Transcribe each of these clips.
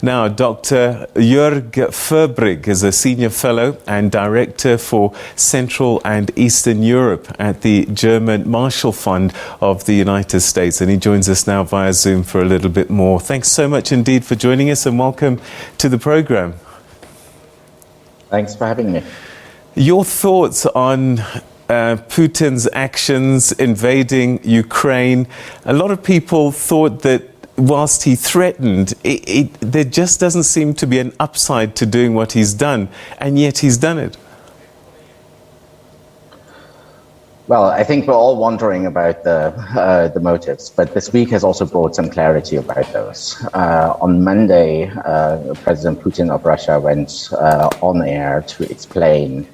Now, Dr. Yurg Fur-Brig is a Senior Fellow and Director for Central and Eastern Europe at the German Marshall Fund of the United States, and he joins us now via Zoom for a little bit more. Thanks so much indeed for joining us, and welcome to the program. Thanks for having me. Your thoughts on Putin's actions invading Ukraine? A lot of people thought that whilst he threatened, there just doesn't seem to be an upside to doing what he's done, and yet he's done it. Well, I think we're all wondering about the motives, but this week has also brought some clarity about those. On Monday, President Putin of Russia went on air to explain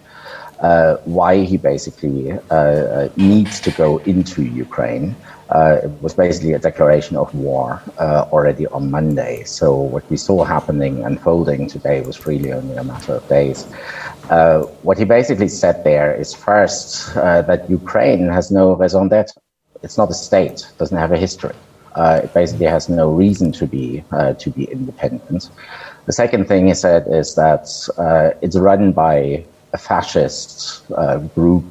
why he basically needs to go into Ukraine. It was basically a declaration of war already on Monday. So what we saw happening, unfolding today was really only a matter of days. What he basically said there is first that Ukraine has no raison d'etre. It's not a state, doesn't have a history. It basically has no reason to be independent. The second thing he said is that it's run by a fascist group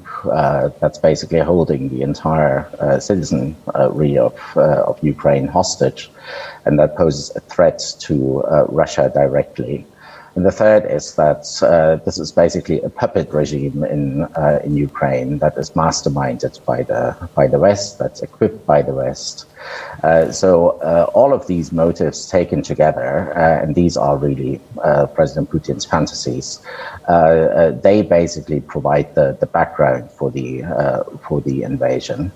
that's basically holding the entire citizenry of Ukraine hostage, and that poses a threat to Russia directly. And the third is that this is basically a puppet regime in Ukraine that is masterminded by the West, that's equipped by the West. So all of these motives taken together, and these are really President Putin's fantasies, they basically provide the background for the invasion.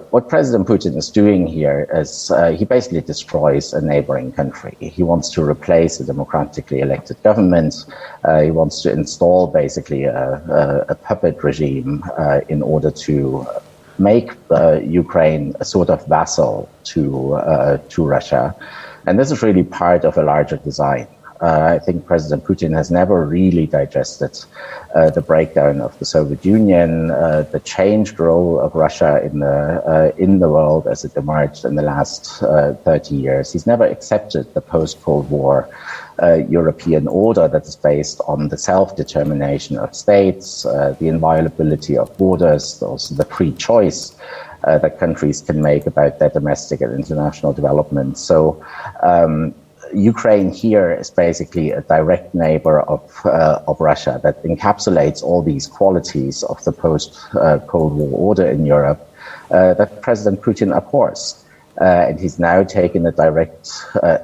What President Putin is doing here is he basically destroys a neighboring country. He wants to replace a democratically elected government. He wants to install basically a puppet regime in order to make Ukraine a sort of vassal to Russia. And this is really part of a larger design. I think President Putin has never really digested the breakdown of the Soviet Union, the changed role of Russia in the world as it emerged in the last 30 years. He's never accepted the post-Cold War European order that is based on the self-determination of states, the inviolability of borders, also the free choice that countries can make about their domestic and international development. So Ukraine here is basically a direct neighbor of Russia that encapsulates all these qualities of the post-Cold War order in Europe that President Putin abhors. And he's now taken a direct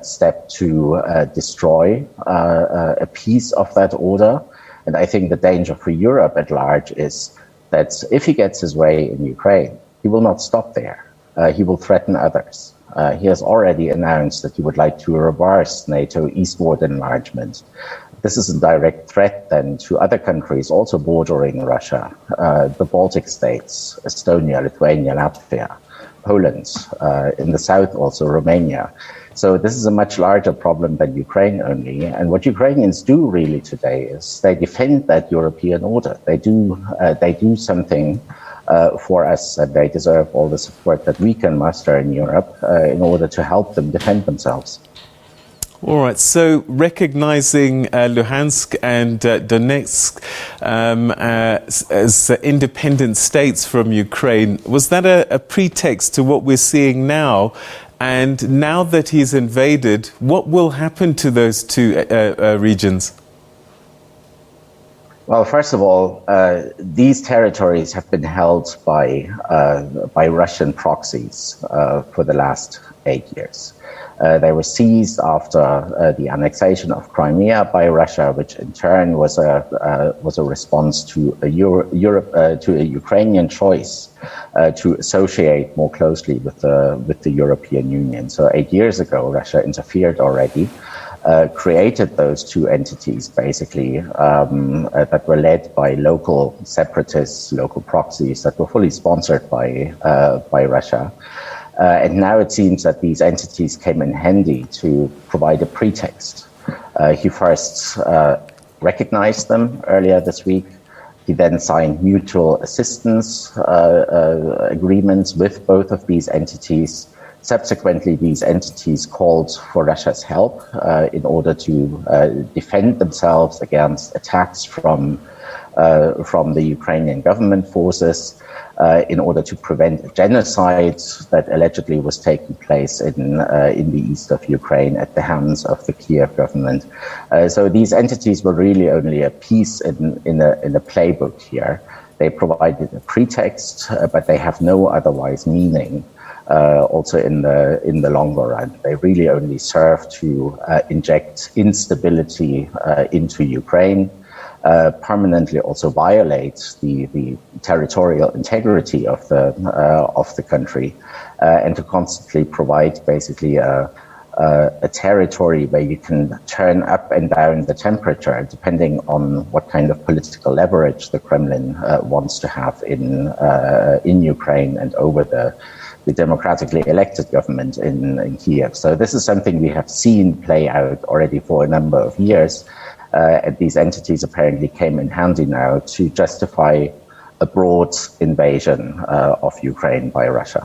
step to destroy a piece of that order. And I think the danger for Europe at large is that if he gets his way in Ukraine, he will not stop there. He will threaten others. He has already announced that he would like to reverse NATO eastward enlargement. This is a direct threat then to other countries also bordering Russia, the Baltic states, Estonia, Lithuania, Latvia, Poland, in the south also Romania. So this is a much larger problem than Ukraine only. And what Ukrainians do really today is they defend that European order. They do something for us, and they deserve all the support that we can muster in Europe in order to help them defend themselves. All right, so recognizing Luhansk and Donetsk as independent states from Ukraine, was that a pretext to what we're seeing now? And now that he's invaded, what will happen to those two regions? Well, first of all, these territories have been held by Russian proxies for the last 8 years. They were seized after the annexation of Crimea by Russia, which in turn was a response to a Ukrainian choice to associate more closely with the European Union. So 8 years ago, Russia interfered already. Created those two entities, basically, that were led by local separatists, local proxies that were fully sponsored by Russia. And now it seems that these entities came in handy to provide a pretext. He first recognized them earlier this week. He then signed mutual assistance agreements with both of these entities. Subsequently, these entities called for Russia's help in order to defend themselves against attacks from the Ukrainian government forces, in order to prevent a genocide that allegedly was taking place in the east of Ukraine at the hands of the Kiev government. So these entities were really only a piece in a playbook here. They provided a pretext, but they have no otherwise meaning. Also in the longer run, they really only serve to inject instability into Ukraine. Permanently also violate the territorial integrity of the country, and to constantly provide basically a territory where you can turn up and down the temperature depending on what kind of political leverage the Kremlin wants to have in Ukraine and over the democratically elected government in Kiev. So this is something we have seen play out already for a number of years. And these entities apparently came in handy now to justify a broad invasion of Ukraine by Russia.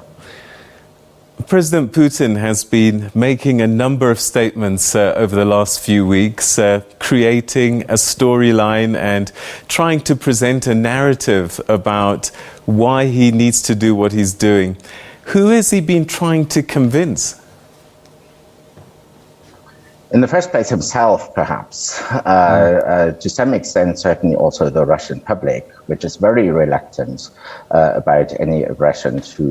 President Putin has been making a number of statements over the last few weeks, creating a storyline and trying to present a narrative about why he needs to do what he's doing. Who has he been trying to convince? In the first place, himself, perhaps. To some extent, certainly also the Russian public, which is very reluctant about any aggression to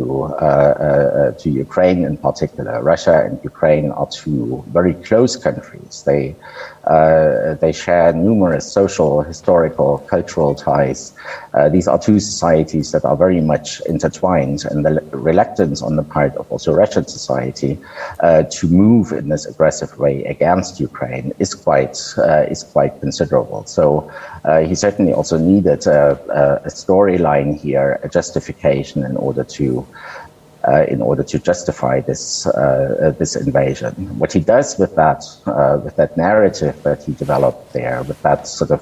Ukraine in particular. Russia and Ukraine are two very close countries. They share numerous social, historical, cultural ties. These are two societies that are very much intertwined, and the reluctance on the part of also Russian society to move in this aggressive way against Ukraine is quite considerable. So he certainly also needed a storyline here, a justification in order to justify this invasion. What he does with that narrative that he developed there, with that sort of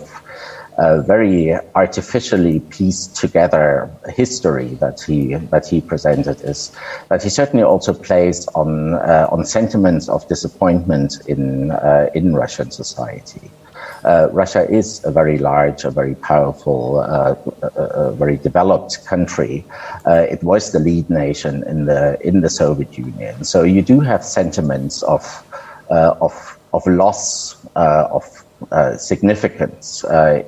very artificially pieced together history that he presented, is that he certainly also plays on sentiments of disappointment in Russian society. Russia is a very large, a very powerful, very developed country. It was the lead nation in the Soviet Union. So you do have sentiments of loss, of significance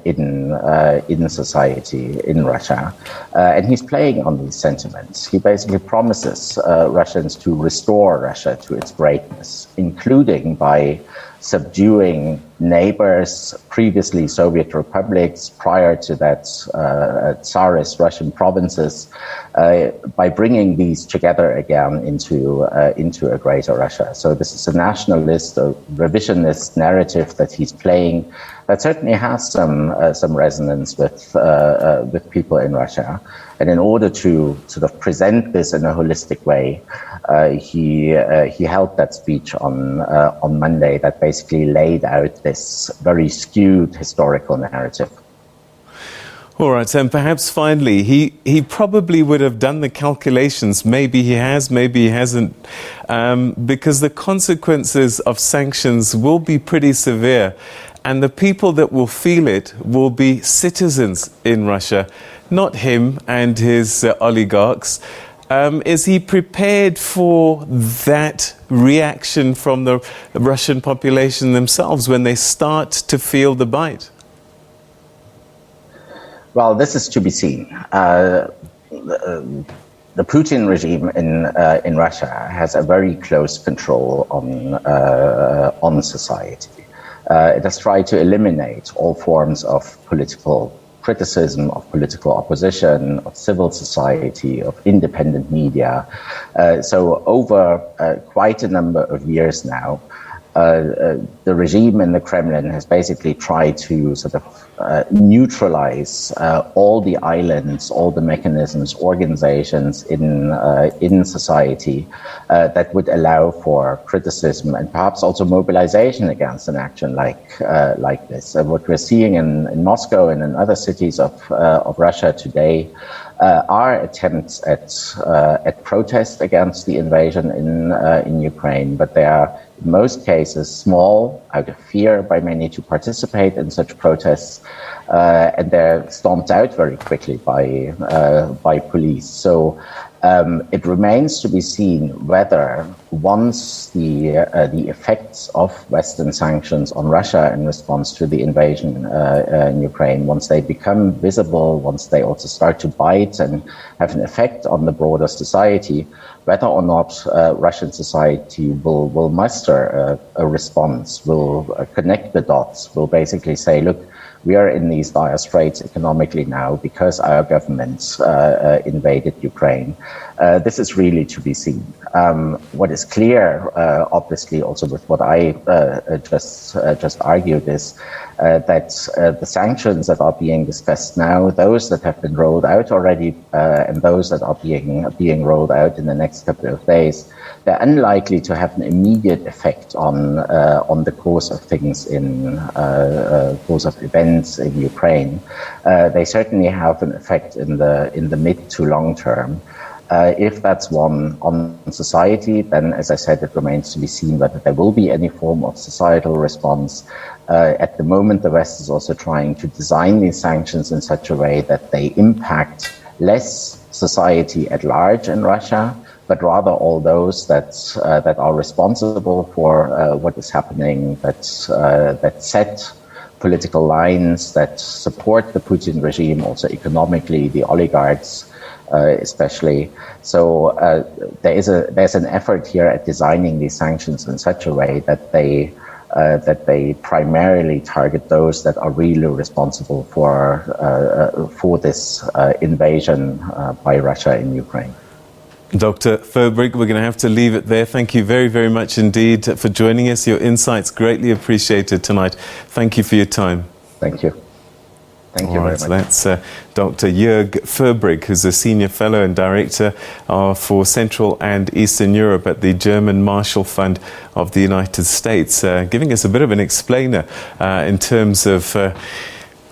in society in Russia, and he's playing on these sentiments. He basically promises Russians to restore Russia to its greatness, including by subduing neighbors, previously Soviet republics, prior to that Tsarist Russian provinces, by bringing these together again into a greater Russia. So this is a nationalist, a revisionist narrative that he's playing that certainly has some resonance with people in Russia. And in order to sort of present this in a holistic way, he held that speech on Monday that basically laid out this very skewed historical narrative. All right, and perhaps finally, he probably would have done the calculations. Maybe he has, maybe he hasn't, because the consequences of sanctions will be pretty severe, and the people that will feel it will be citizens in Russia, not him and his oligarchs. Is he prepared for that reaction from the Russian population themselves when they start to feel the bite? Well, this is to be seen. The Putin regime in Russia has a very close control on society. It has tried to eliminate all forms of political criticism, of political opposition, of civil society, of independent media. So over quite a number of years now, the regime in the Kremlin has basically tried to sort of neutralize all the islands, all the mechanisms, organizations in society that would allow for criticism and perhaps also mobilization against an action like this. And what we're seeing in Moscow and in other cities of Russia today are attempts at protest against the invasion in Ukraine, but they are in most cases small, out of fear by many to participate in such protests, and they're stomped out very quickly by police. So it remains to be seen whether once the effects of Western sanctions on Russia in response to the invasion in Ukraine, once they become visible, once they also start to bite and have an effect on the broader society, whether or not Russian society will muster a response, will connect the dots, will basically say, look, we are in these dire straits economically now because our government invaded Ukraine. This is really to be seen. What is clear, obviously, also with what I just argued, is that the sanctions that are being discussed now, those that have been rolled out already, and those that are being rolled out in the next couple of days, they're unlikely to have an immediate effect on the course of things in course of events in Ukraine. They certainly have an effect in the mid to long term. If that's one on society, then, as I said, it remains to be seen whether there will be any form of societal response. At the moment, the West is also trying to design these sanctions in such a way that they impact less society at large in Russia, but rather all those that are responsible for what is happening, that set political lines, that support the Putin regime, also economically, the oligarchs especially. So there's an effort here at designing these sanctions in such a way that they primarily target those that are really responsible for this invasion by Russia in Ukraine. Dr. Fur-Brig, we're going to have to leave it there. Thank you very, very much indeed for joining us. Your insights greatly appreciated tonight. Thank you for your time. Thank you. Thank you very much. That's Dr. Yurg Fur-Brig, who's a Senior Fellow and Director for Central and Eastern Europe at the German Marshall Fund of the United States, giving us a bit of an explainer in terms of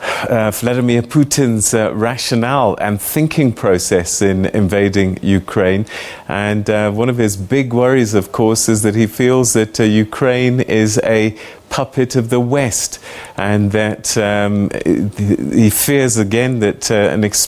Vladimir Putin's rationale and thinking process in invading Ukraine. And one of his big worries, of course, is that he feels that Ukraine is a puppet of the West, and that he fears again that an